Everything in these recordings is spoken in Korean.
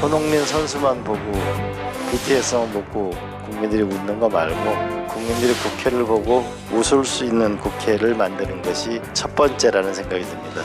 손흥민 선수만 보고 BTS만 보고 국민들이 웃는 거 말고 국민들이 국회를 보고 웃을 수 있는 국회를 만드는 것이 첫 번째라는 생각이 듭니다.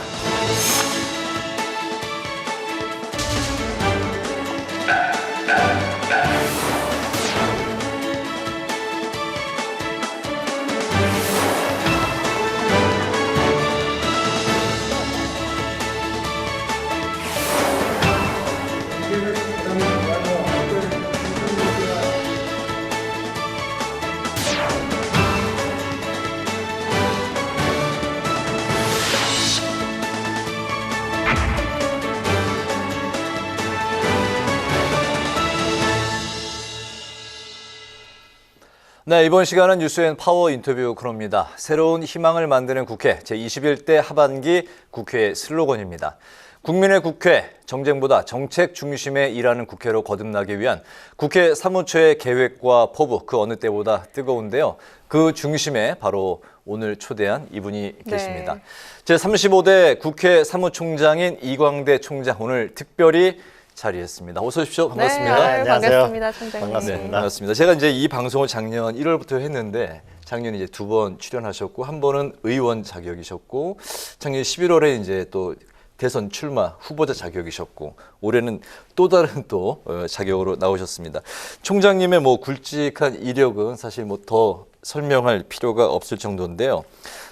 네, 이번 시간은 뉴스앤 파워 인터뷰 코너입니다. 새로운 희망을 만드는 국회, 제21대 하반기 국회의 슬로건입니다. 국민의 국회, 정쟁보다 정책 중심에 일하는 국회로 거듭나기 위한 국회 사무처의 계획과 포부, 그 어느 때보다 뜨거운데요. 그 중심에 바로 오늘 초대한 이분이 계십니다. 제35대 국회 사무총장인 이광대 총장, 오늘 특별히 자리했습니다. 어서 오십시오. 반갑습니다. 네, 안녕하세요. 반갑습니다, 총장님. 반갑습니다. 네, 반갑습니다. 제가 이제 이 방송을 작년 1월부터 했는데 작년에 이제 2번 출연하셨고 한 번은 의원 자격이셨고 작년 11월에 이제 또 대선 출마 후보자 자격이셨고 올해는 또 다른 또 자격으로 나오셨습니다. 총장님의 뭐 굵직한 이력은 사실 뭐 더 설명할 필요가 없을 정도인데요.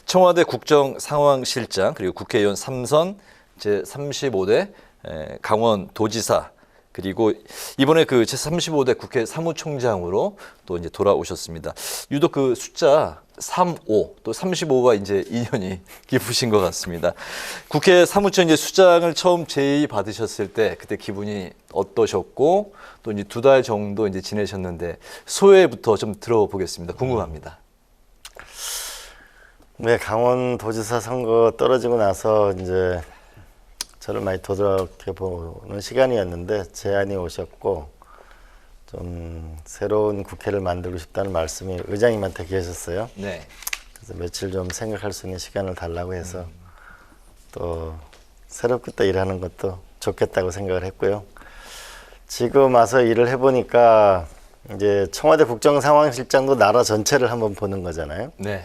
청와대 국정상황실장 그리고 국회의원 3선 제35대 강원도지사 그리고 이번에 그 제35대 국회 사무총장으로 또 이제 돌아오셨습니다. 유독 그 숫자 35, 또 35가 이제 인연이 깊으신 것 같습니다. 국회 사무처 이제 수장을 처음 제의 받으셨을 때 그때 기분이 어떠셨고 또 이제 2달 정도 이제 지내셨는데 소회부터 좀 들어보겠습니다. 궁금합니다. 네, 강원도지사 선거 떨어지고 나서 이제 저를 많이 되돌아보는 시간이었는데 제안이 오셨고 좀 새로운 국회를 만들고 싶다는 말씀이 의장님한테 계셨어요. 네. 그래서 며칠 좀 생각할 수 있는 시간을 달라고 해서 또 새롭게 또 일하는 것도 좋겠다고 생각을 했고요. 지금 와서 일을 해보니까 이제 청와대 국정상황실장도 나라 전체를 한번 보는 거잖아요. 네.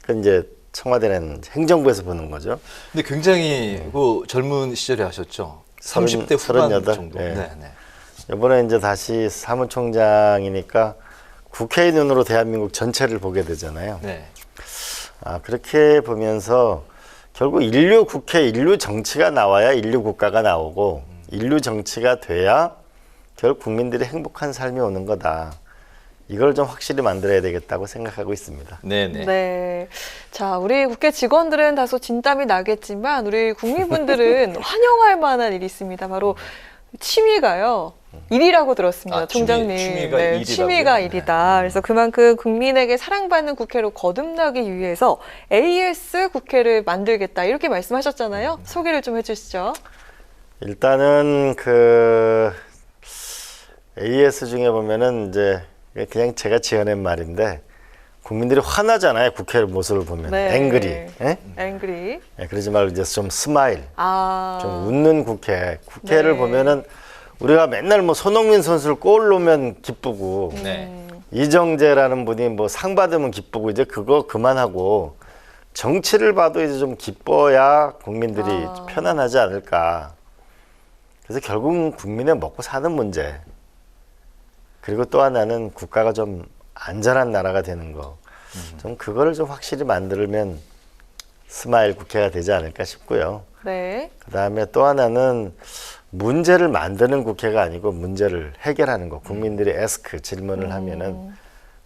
그 이제 청와대는 행정부에서 보는 거죠. 근데 굉장히 그 젊은 시절에 하셨죠. 30대 후반 38? 정도. 네. 네, 네. 이번에 이제 다시 사무총장이니까 국회의 눈으로 대한민국 전체를 보게 되잖아요. 네. 그렇게 보면서 결국 인류 국회, 인류 정치가 나와야 인류 국가가 나오고 인류 정치가 돼야 결국 국민들이 행복한 삶이 오는 거다. 이걸 좀 확실히 만들어야 되겠다고 생각하고 있습니다. 네네. 네. 자, 우리 국회 직원들은 다소 진땀이 나겠지만 우리 국민분들은 환영할 만한 일이 있습니다. 바로 취미가요. 일이라고 들었습니다. 총장님. 취미가 네, 일이라고요? 취미가 네. 일이다. 그래서 그만큼 국민에게 사랑받는 국회로 거듭나기 위해서 AS 국회를 만들겠다. 이렇게 말씀하셨잖아요. 소개를 좀 해주시죠. 일단은 그 AS 중에 보면은 이제 그냥 제가 지어낸 말인데 국민들이 화나잖아요. 국회 모습을 보면 네. 앵그리, 예? 앵그리. 예, 그러지 말고 이제 좀 스마일, 아. 좀 웃는 국회를 네. 보면은 우리가 맨날 뭐 손흥민 선수를 골 넣으면 기쁘고 네. 이정재라는 분이 뭐 상 받으면 기쁘고 이제 그거 그만하고 정치를 봐도 이제 좀 기뻐야 국민들이 편안하지 않을까. 그래서 결국은 국민의 먹고 사는 문제. 그리고 또 하나는 국가가 좀 안전한 나라가 되는 거. 좀 그거를 좀 확실히 만들면 스마일 국회가 되지 않을까 싶고요. 네. 그다음에 또 하나는 문제를 만드는 국회가 아니고 문제를 해결하는 거. 국민들이 에스크 질문을 하면은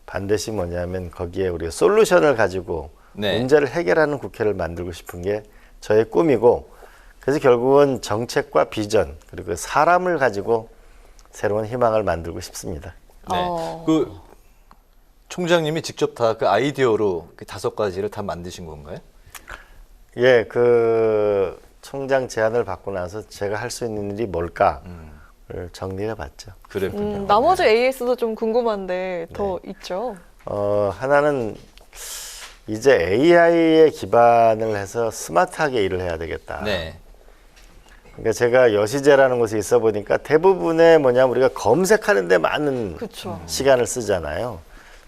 반드시 뭐냐면 거기에 우리가 솔루션을 가지고 네. 문제를 해결하는 국회를 만들고 싶은 게 저의 꿈이고 그래서 결국은 정책과 비전 그리고 사람을 가지고 새로운 희망을 만들고 싶습니다. 네. 그 총장님이 직접 다 그 아이디어로 그 5가지를 다 만드신 건가요? 예, 그 총장 제안을 받고 나서 제가 할 수 있는 일이 뭘까를 정리해 봤죠. 그랬군요. 나머지 AS도 좀 궁금한데 더 있죠? 하나는 이제 AI에 기반을 해서 스마트하게 일을 해야 되겠다. 네. 그러니까 제가 여시제라는 곳에 있어 보니까 대부분의 뭐냐 우리가 검색하는 데 많은 그렇죠. 시간을 쓰잖아요.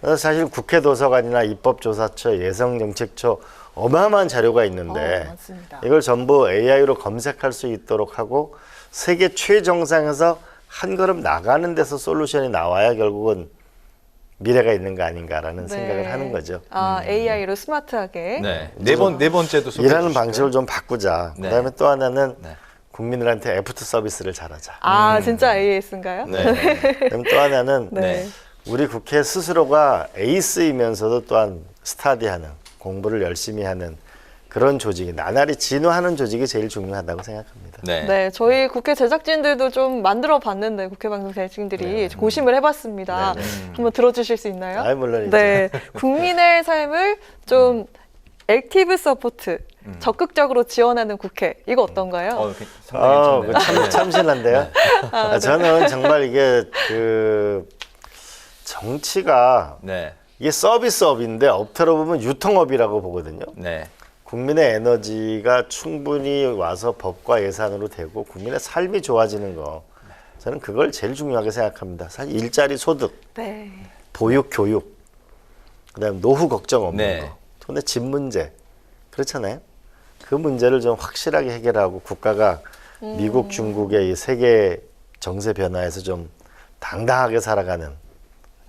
그래서 사실 국회 도서관이나 입법조사처, 예성정책처 어마어마한 자료가 있는데 맞습니다. 이걸 전부 AI로 검색할 수 있도록 하고 세계 최정상에서 한 걸음 나가는 데서 솔루션이 나와야 결국은 미래가 있는 거 아닌가라는 생각을 하는 거죠. AI로 스마트하게. 네. 네 번째도 소개해 일하는 주실까요? 방식을 좀 바꾸자. 네. 그다음에 또 하나는 네. 국민들한테 애프터 서비스를 잘하자. 진짜 AS인가요? 네. 그다음 또 하나는 네. 우리 국회 스스로가 에이스이면서도 또한 스타디하는 공부를 열심히 하는 그런 조직이 나날이 진화하는 조직이 제일 중요하다고 생각합니다. 네. 네, 저희 국회 제작진들도 좀 만들어 봤는데 국회 방송 제작진들이 고심을 해봤습니다. 네, 한번 들어주실 수 있나요? 아이, 물론이죠. 네, 국민의 삶을 좀 액티브 서포트, 적극적으로 지원하는 국회 이거 어떤가요? 상당히 괜찮네요. 참 참신한데요. 저는 정말 이게 그 정치가 네. 이게 서비스업인데 업태로 보면 유통업이라고 보거든요. 네. 국민의 에너지가 충분히 와서 법과 예산으로 되고 국민의 삶이 좋아지는 거 저는 그걸 제일 중요하게 생각합니다. 사실 일자리 소득, 네. 보육 교육, 그다음 노후 걱정 없는 네. 거, 돈의 집 문제 그렇잖아요. 그 문제를 좀 확실하게 해결하고 국가가 미국, 중국의 이 세계 정세 변화에서 좀 당당하게 살아가는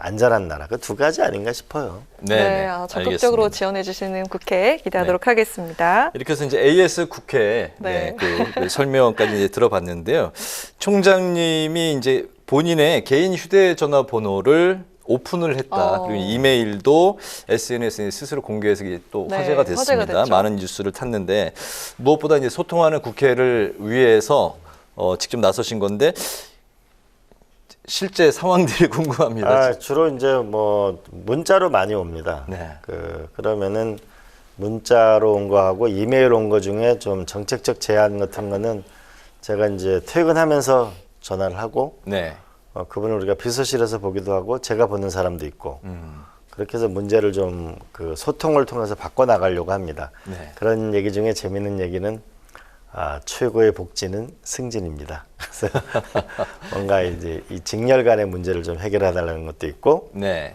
안전한 나라 그 두 가지 아닌가 싶어요. 네. 적극적으로 알겠습니다. 지원해 주시는 국회 기대하도록 하겠습니다. 이렇게 해서 이제 AS 국회 네. 그 설명까지 이제 들어봤는데요. 총장님이 이제 본인의 개인 휴대전화 번호를 오픈을 했다. 그리고 이메일도 SNS에 스스로 공개해서 이게 또 네, 화제가 화제가 됐습니다. 됐죠. 많은 뉴스를 탔는데 무엇보다 이제 소통하는 국회를 위해서 직접 나서신 건데 실제 상황들이 궁금합니다. 주로 이제 뭐 문자로 많이 옵니다. 네. 그러면은 문자로 온 거하고 이메일 온 거 중에 좀 정책적 제안 같은 거는 제가 이제 퇴근하면서 전화를 하고 네. 그분을 우리가 비서실에서 보기도 하고 제가 보는 사람도 있고 그렇게 해서 문제를 좀 그 소통을 통해서 바꿔 나가려고 합니다. 네. 그런 얘기 중에 재밌는 얘기는 최고의 복지는 승진입니다. 그래서 뭔가 이제 이 직렬 간의 문제를 좀 해결해달라는 것도 있고, 네.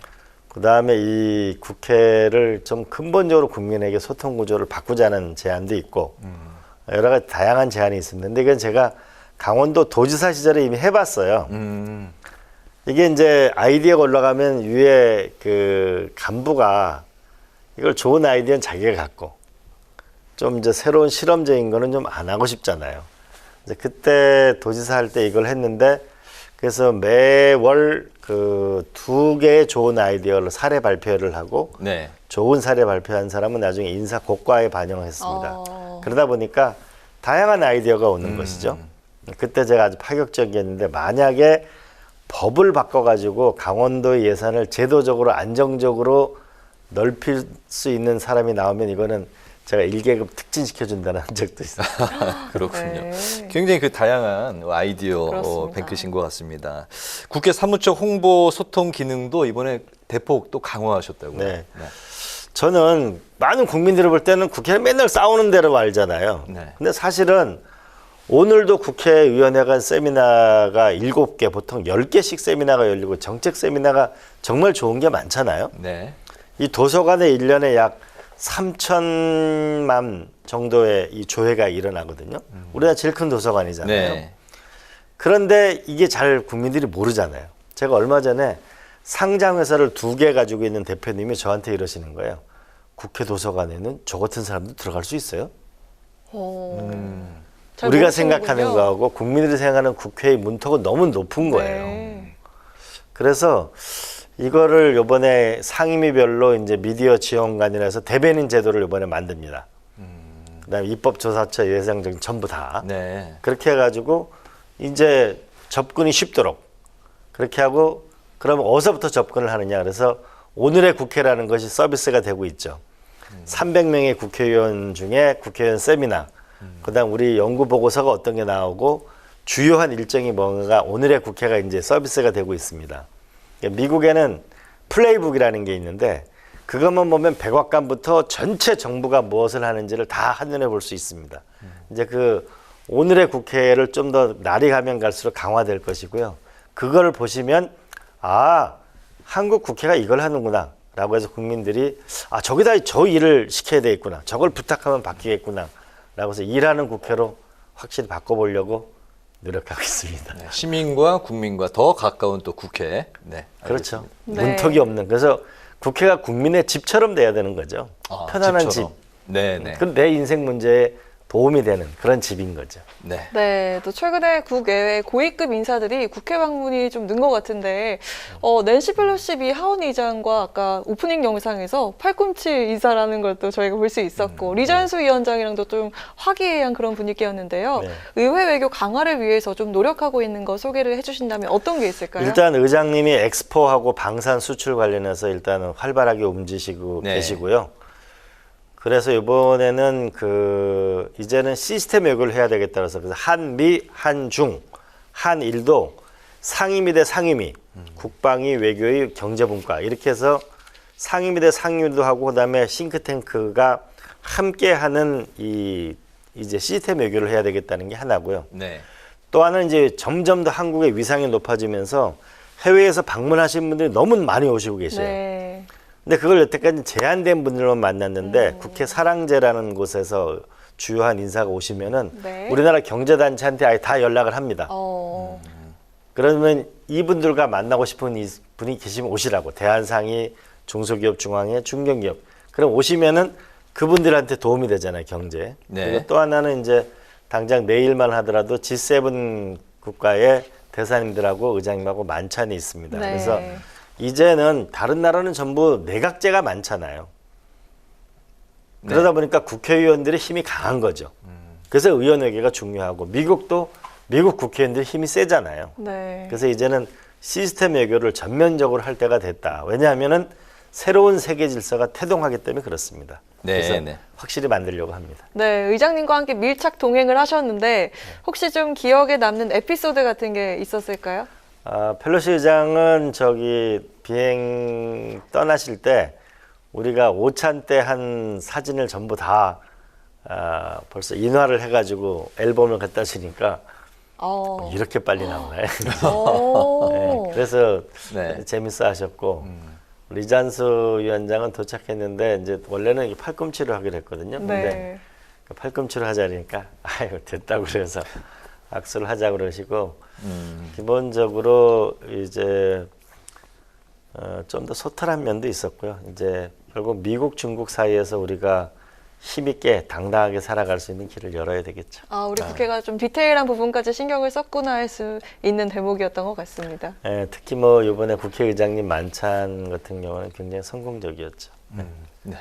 그 다음에 이 국회를 좀 근본적으로 국민에게 소통 구조를 바꾸자는 제안도 있고, 여러 가지 다양한 제안이 있었는데, 이건 제가 강원도 도지사 시절에 이미 해봤어요. 이게 이제 아이디어가 올라가면 위에 그 간부가 이걸 좋은 아이디어는 자기가 갖고, 좀 이제 새로운 실험적인 거는 좀 안 하고 싶잖아요. 이제 그때 도지사 할 때 이걸 했는데 그래서 매월 그 2개의 좋은 아이디어를 사례 발표를 하고 네. 좋은 사례 발표한 사람은 나중에 인사 고과에 반영했습니다. 그러다 보니까 다양한 아이디어가 오는 것이죠. 그때 제가 아주 파격적이었는데 만약에 법을 바꿔가지고 강원도의 예산을 제도적으로 안정적으로 넓힐 수 있는 사람이 나오면 이거는 제가 1계급 특진시켜준다는 적도 있어요. 그렇군요. 네. 굉장히 그 다양한 아이디어 그렇습니다. 뱅크신 것 같습니다. 국회 사무처 홍보 소통 기능도 이번에 대폭 또 강화하셨다고요. 네. 저는 많은 국민들이 볼 때는 국회는 맨날 싸우는 대로 알잖아요. 네. 근데 사실은 오늘도 국회의원회관 세미나가 7개, 보통 10개씩 세미나가 열리고 정책 세미나가 정말 좋은 게 많잖아요. 네. 이 도서관에 1년에 약 3천만 정도의 이 조회가 일어나거든요. 우리나라 제일 큰 도서관이잖아요. 네. 그런데 이게 잘 국민들이 모르잖아요. 제가 얼마 전에 상장회사를 2개 가지고 있는 대표님이 저한테 이러시는 거예요. 국회 도서관에는 저 같은 사람도 들어갈 수 있어요? 잘 우리가 모르시는군요. 생각하는 거하고 국민들이 생각하는 국회의 문턱은 너무 높은 거예요. 네. 그래서 이거를 이번에 상임위별로 이제 미디어 지원관이라서 대변인 제도를 이번에 만듭니다. 그다음에 입법조사처 예상적인 전부 다 네. 그렇게 해가지고 이제 접근이 쉽도록 그렇게 하고 그러면 어디서부터 접근을 하느냐 그래서 오늘의 국회라는 것이 서비스가 되고 있죠. 300명의 국회의원 중에 국회의원 세미나 그다음 우리 연구 보고서가 어떤 게 나오고 주요한 일정이 뭔가 오늘의 국회가 이제 서비스가 되고 있습니다. 미국에는 플레이북이라는 게 있는데 그것만 보면 백악관부터 전체 정부가 무엇을 하는지를 다 한눈에 볼 수 있습니다. 이제 그 오늘의 국회를 좀 더 날이 가면 갈수록 강화될 것이고요. 그걸 보시면 아, 한국 국회가 이걸 하는구나 라고 해서 국민들이 아, 저기다 저 일을 시켜야 되겠구나. 저걸 부탁하면 바뀌겠구나 라고 해서 일하는 국회로 확실히 바꿔보려고 노력하고 있습니다. 네, 시민과 국민과 더 가까운 또 국회. 네, 그렇죠. 네. 문턱이 없는. 그래서 국회가 국민의 집처럼 돼야 되는 거죠. 아, 편안한 집처럼. 집. 네, 네. 그 내 인생 문제에 도움이 되는 그런 집인 거죠. 네. 네, 또 최근에 국외외 고위급 인사들이 국회 방문이 좀 는 것 같은데, 낸시 펠로시 하원 의장과 아까 오프닝 영상에서 팔꿈치 인사라는 걸 또 저희가 볼 수 있었고, 리잔수 위원장이랑도 좀 화기애애한 그런 분위기였는데요. 네. 의회 외교 강화를 위해서 좀 노력하고 있는 거 소개를 해주신다면 어떤 게 있을까요? 일단 의장님이 엑스포하고 방산 수출 관련해서 일단은 활발하게 움직이시고 네. 계시고요. 그래서 이번에는 이제는 시스템 외교를 해야 되겠다 그래서 한미, 한중, 한일도 상임위 대 상임위, 국방위, 외교위, 경제분과 이렇게 해서 상임위 대 상임위도 하고 그다음에 싱크탱크가 함께하는 이제 시스템 외교를 해야 되겠다는 게 하나고요. 네. 또 하나는 이제 점점 더 한국의 위상이 높아지면서 해외에서 방문하신 분들이 너무 많이 오시고 계세요. 네. 근데 그걸 여태까지 제한된 분들만 만났는데 국회 사랑제라는 곳에서 주요한 인사가 오시면은 네. 우리나라 경제단체한테 아예 다 연락을 합니다. 그러면 이분들과 만나고 싶은 분이 계시면 오시라고. 대한상의, 중소기업중앙회, 중견기업. 그럼 오시면은 그분들한테 도움이 되잖아요, 경제. 네. 그리고 또 하나는 이제 당장 내일만 하더라도 G7 국가의 대사님들하고 의장님하고 만찬이 있습니다. 네. 그래서 이제는 다른 나라는 전부 내각제가 많잖아요. 그러다 보니까 국회의원들의 힘이 강한 거죠. 그래서 의원회계가 중요하고 미국도 미국 국회의원들의 힘이 세잖아요. 네. 그래서 이제는 시스템 외교를 전면적으로 할 때가 됐다. 왜냐하면은 새로운 세계 질서가 태동하기 때문에 그렇습니다. 네, 그래서 네. 확실히 만들려고 합니다. 네, 의장님과 함께 밀착 동행을 하셨는데 혹시 좀 기억에 남는 에피소드 같은 게 있었을까요? 펠로시 의장은 비행 떠나실 때 우리가 오찬 때 한 사진을 전부 다 벌써 인화를 해가지고 앨범을 갖다 주니까 이렇게 빨리 나오나요? 네, 그래서 네. 재밌어 하셨고 리잔수 위원장은 도착했는데 이제 원래는 이게 팔꿈치로 하기로 했거든요. 근데 네. 팔꿈치로 하자니까 아유 됐다고 그래서 악수를 하자 그러시고 기본적으로 이제 좀 더 소탈한 면도 있었고요. 이제 결국 미국 중국 사이에서 우리가 힘있게 당당하게 살아갈 수 있는 길을 열어야 되겠죠. 우리 국회가 좀 디테일한 부분까지 신경을 썼구나 할 수 있는 대목이었던 것 같습니다. 네, 특히 뭐 이번에 국회의장님 만찬 같은 경우는 굉장히 성공적이었죠. 네.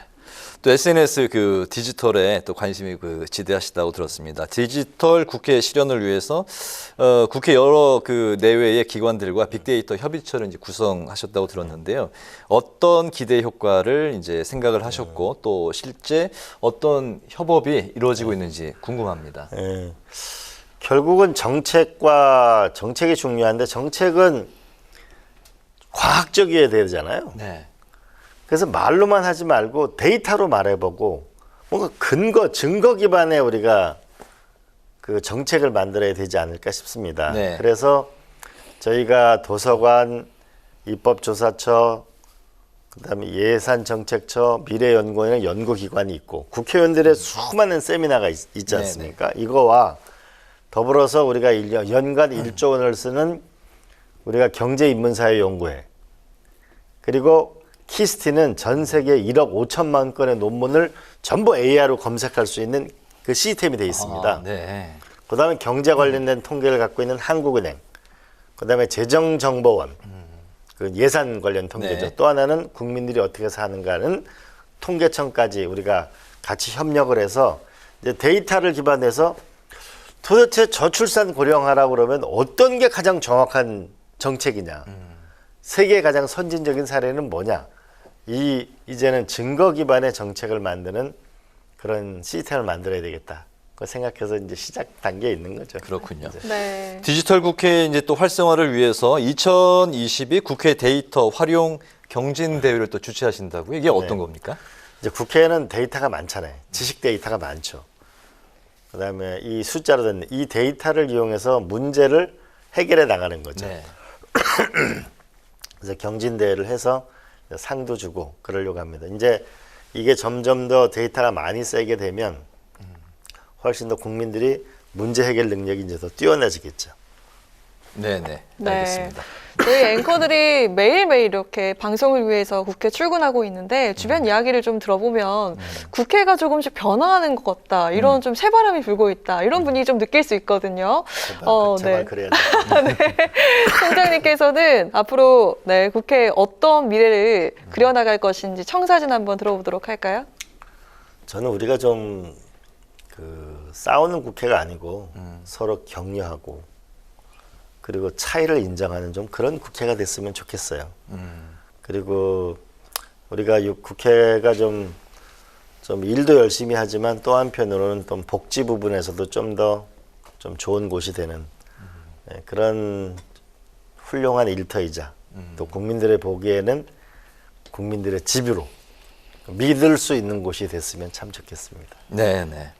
또 SNS 디지털에 또 관심이 지대하시다고 들었습니다. 디지털 국회 실현을 위해서 국회 여러 내외의 기관들과 빅데이터 협의체를 이제 구성하셨다고 들었는데요. 어떤 기대 효과를 이제 생각을 하셨고 또 실제 어떤 협업이 이루어지고 있는지 궁금합니다. 네. 결국은 정책이 중요한데 정책은 과학적이어야 되잖아요. 네. 그래서 말로만 하지 말고 데이터로 말해보고 뭔가 증거 기반의 우리가 정책을 만들어야 되지 않을까 싶습니다. 네. 그래서 저희가 도서관, 입법조사처, 그다음에 예산정책처, 미래연구원이라는 연구기관이 있고 국회의원들의 수많은 세미나가 있지 않습니까? 이거와 더불어서 우리가 연간 1조 원을 쓰는 우리가 경제인문사회연구회 그리고 키스티는 전 세계 1억 5천만 건의 논문을 전부 AI로 검색할 수 있는 그 시스템이 되어 있습니다. 네. 그 다음에 경제 관련된 통계를 갖고 있는 한국은행, 그 다음에 재정정보원, 예산 관련 통계죠. 네. 또 하나는 국민들이 어떻게 사는가는 통계청까지 우리가 같이 협력을 해서 이제 데이터를 기반해서 도대체 저출산 고령화라고 그러면 어떤 게 가장 정확한 정책이냐. 세계의 가장 선진적인 사례는 뭐냐. 이제는 증거 기반의 정책을 만드는 그런 시스템을 만들어야 되겠다. 그 생각해서 이제 시작 단계에 있는 거죠. 그렇군요. 네. 디지털 국회 이제 또 활성화를 위해서 2022 국회 데이터 활용 경진 대회를 또 주최하신다고요? 이게 어떤 겁니까? 이제 국회에는 데이터가 많잖아요. 지식 데이터가 많죠. 그다음에 이 숫자로 된 이 데이터를 이용해서 문제를 해결해 나가는 거죠. 네. 그래서 경진대회를 해서 상도 주고 그러려고 합니다. 이제 이게 점점 더 데이터가 많이 쌓이게 되면 훨씬 더 국민들이 문제 해결 능력이 이제 더 뛰어나지겠죠. 네네. 네. 알겠습니다. 저희 앵커들이 매일매일 이렇게 방송을 위해서 국회 출근하고 있는데 주변 이야기를 좀 들어보면 국회가 조금씩 변화하는 것 같다. 이런 좀 새바람이 불고 있다. 이런 분위기 좀 느낄 수 있거든요. 제발 그래야 돼. 네. 총장님께서는 앞으로 네, 국회에 어떤 미래를 그려나갈 것인지 청사진 한번 들어보도록 할까요? 저는 우리가 좀 싸우는 국회가 아니고 서로 격려하고 그리고 차이를 인정하는 좀 그런 국회가 됐으면 좋겠어요. 그리고 우리가 국회가 좀 일도 열심히 하지만 또 한편으로는 또 복지 부분에서도 좀 더 좀 좋은 곳이 되는 그런 훌륭한 일터이자 또 국민들의 보기에는 국민들의 집으로 믿을 수 있는 곳이 됐으면 참 좋겠습니다. 네네.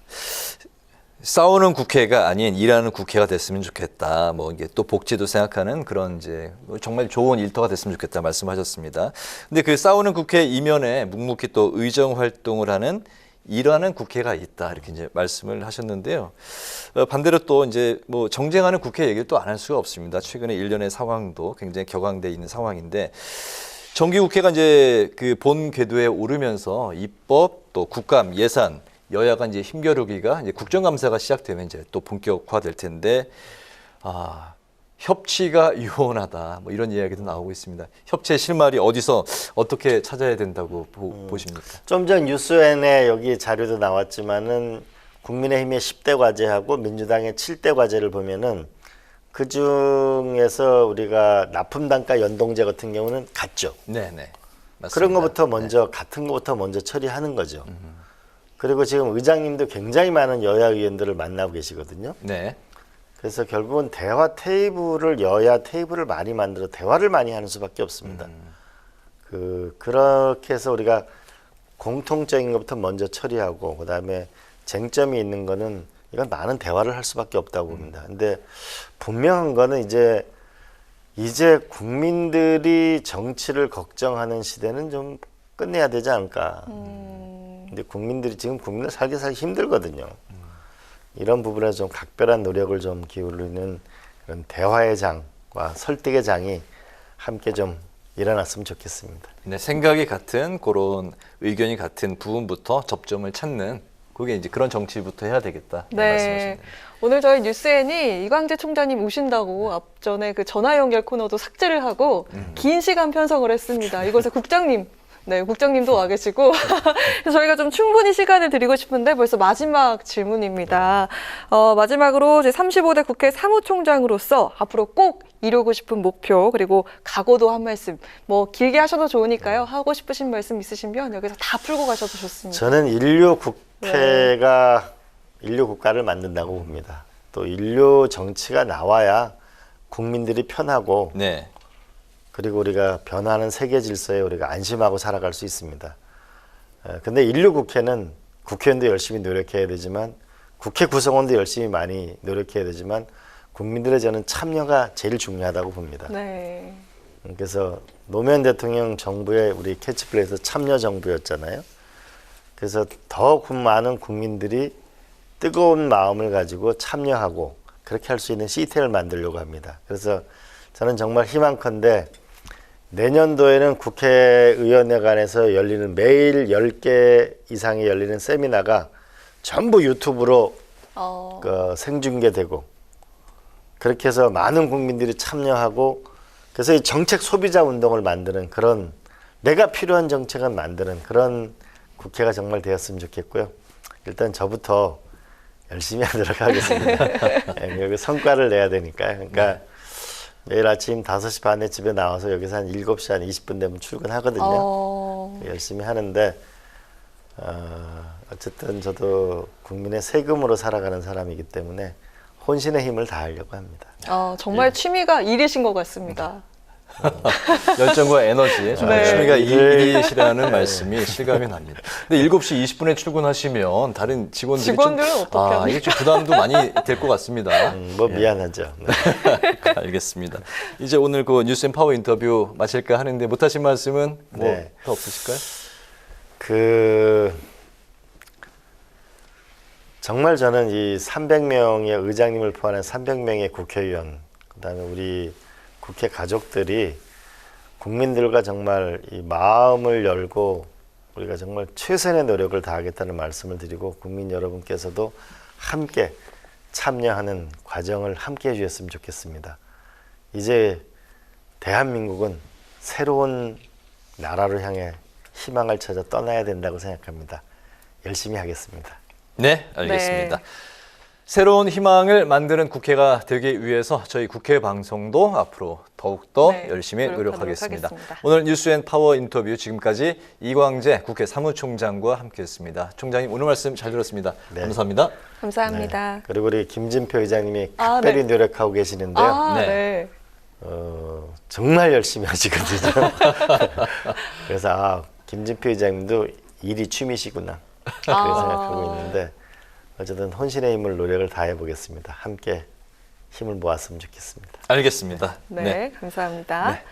싸우는 국회가 아닌 일하는 국회가 됐으면 좋겠다. 뭐 이게 또 복지도 생각하는 그런 이제 정말 좋은 일터가 됐으면 좋겠다 말씀하셨습니다. 근데 그 싸우는 국회 이면에 묵묵히 또 의정 활동을 하는 일하는 국회가 있다 이렇게 이제 말씀을 하셨는데요. 반대로 또 이제 뭐 정쟁하는 국회 얘기를 또 안 할 수가 없습니다. 최근에 일련의 상황도 굉장히 격앙돼 있는 상황인데 정기국회가 이제 그 본 궤도에 오르면서 입법 또 국감 예산 여야가 이제 힘겨루기가 이제 국정감사가 시작되면 이제 또 본격화될 텐데 협치가 유언하다 뭐 이런 이야기도 나오고 있습니다. 협치의 실마리 어디서 어떻게 찾아야 된다고 보십니까? 좀 전 뉴스엔에 여기 자료도 나왔지만은 국민의힘의 10대 과제하고 민주당의 7대 과제를 보면은 그 중에서 우리가 납품 단가 연동제 같은 경우는 같죠. 네네. 맞습니다. 그런 것부터 먼저 같은 것부터 먼저 처리하는 거죠. 그리고 지금 의장님도 굉장히 많은 여야 의원들을 만나고 계시거든요. 네. 그래서 결국은 대화 테이블을 여야 테이블을 많이 만들어 대화를 많이 하는 수밖에 없습니다. 그렇게 해서 우리가 공통적인 것부터 먼저 처리하고 그다음에 쟁점이 있는 거는 이건 많은 대화를 할 수밖에 없다고 봅니다. 근데 분명한 거는 이제 국민들이 정치를 걱정하는 시대는 좀 끝내야 되지 않을까. 근데 국민들 살기 힘들거든요. 이런 부분에서 좀 각별한 노력을 좀 기울이는 그런 대화의 장과 설득의 장이 함께 좀 일어났으면 좋겠습니다. 네, 생각이 같은 그런 의견이 같은 부분부터 접점을 찾는 그게 이제 그런 정치부터 해야 되겠다. 네. 말씀하시네요. 오늘 저희 뉴스엔이 이광재 총장님 오신다고 앞전에 그 전화 연결 코너도 삭제를 하고 긴 시간 편성을 했습니다. 이곳에 국장님, 네, 국장님도 와 계시고 그래서 저희가 좀 충분히 시간을 드리고 싶은데 벌써 마지막 질문입니다. 마지막으로 이제 35대 국회 사무총장으로서 앞으로 꼭 이루고 싶은 목표 그리고 각오도 한 말씀 뭐 길게 하셔도 좋으니까요. 하고 싶으신 말씀 있으시면 여기서 다 풀고 가셔도 좋습니다. 저는 인류 국회가 인류 국가를 만든다고 봅니다. 또 인류 정치가 나와야 국민들이 편하고 네. 그리고 우리가 변화하는 세계 질서에 우리가 안심하고 살아갈 수 있습니다. 근데 인류 국회는 국회의원도 열심히 노력해야 되지만 국회 구성원도 열심히 많이 노력해야 되지만 국민들의 저는 참여가 제일 중요하다고 봅니다. 네. 그래서 노무현 대통령 정부의 우리 캐치프레이즈 참여 정부였잖아요. 그래서 더 많은 국민들이 뜨거운 마음을 가지고 참여하고 그렇게 할 수 있는 시스템을 만들려고 합니다. 그래서 저는 정말 희망컨대 내년도에는 국회의원회관에서 열리는 매일 10개 이상이 열리는 세미나가 전부 유튜브로 생중계되고 그렇게 해서 많은 국민들이 참여하고 그래서 이 정책 소비자 운동을 만드는 그런 내가 필요한 정책을 만드는 그런 국회가 정말 되었으면 좋겠고요. 일단 저부터 열심히 하도록 하겠습니다. 여기 성과를 내야 되니까요. 그러니까 매일 아침 5시 반에 집에 나와서 여기서 한 7시 한 20분 되면 출근하거든요. 열심히 하는데 어쨌든 저도 국민의 세금으로 살아가는 사람이기 때문에 혼신의 힘을 다하려고 합니다. 정말 취미가 일이신 것 같습니다. 열정과 에너지, 정말 네. 취미가 일이시라는 말씀이 실감이 납니다. 근데 7시 20분에 출근하시면 다른 직원들이 직원들은 좀, 어떻게 하나요? 이게 좀 부담도 많이 될 것 같습니다. 뭐 미안하죠. 네. 알겠습니다. 이제 오늘 그 뉴스앤파워 인터뷰 마칠까 하는데 못하신 말씀은 뭐 더 네. 없으실까요? 정말 저는 이 300명의 의장님을 포함한 300명의 국회의원, 그다음에 우리 국회 가족들이 국민들과 정말 이 마음을 열고 우리가 정말 최선의 노력을 다하겠다는 말씀을 드리고 국민 여러분께서도 함께 참여하는 과정을 함께 해주셨으면 좋겠습니다. 이제 대한민국은 새로운 나라로 향해 희망을 찾아 떠나야 된다고 생각합니다. 열심히 하겠습니다. 네, 알겠습니다. 네. 새로운 희망을 만드는 국회가 되기 위해서 저희 국회 방송도 앞으로 더욱더 네, 열심히 노력하도록 노력하겠습니다. 하겠습니다. 오늘 뉴스앤파워 인터뷰 지금까지 이광재 국회 사무총장과 함께했습니다. 총장님 오늘 말씀 잘 들었습니다. 네. 감사합니다. 감사합니다. 네. 그리고 우리 김진표 의장님이 아, 특별히 네. 노력하고 계시는데요. 아, 네. 네. 정말 열심히 하시거든요. 그래서 김진표 의장님도 일이 취미시구나 그렇게 아. 생각하고 있는데 어쨌든 혼신의 힘을 노력을 다해 보겠습니다. 함께 힘을 모았으면 좋겠습니다. 알겠습니다. 네, 감사합니다. 네.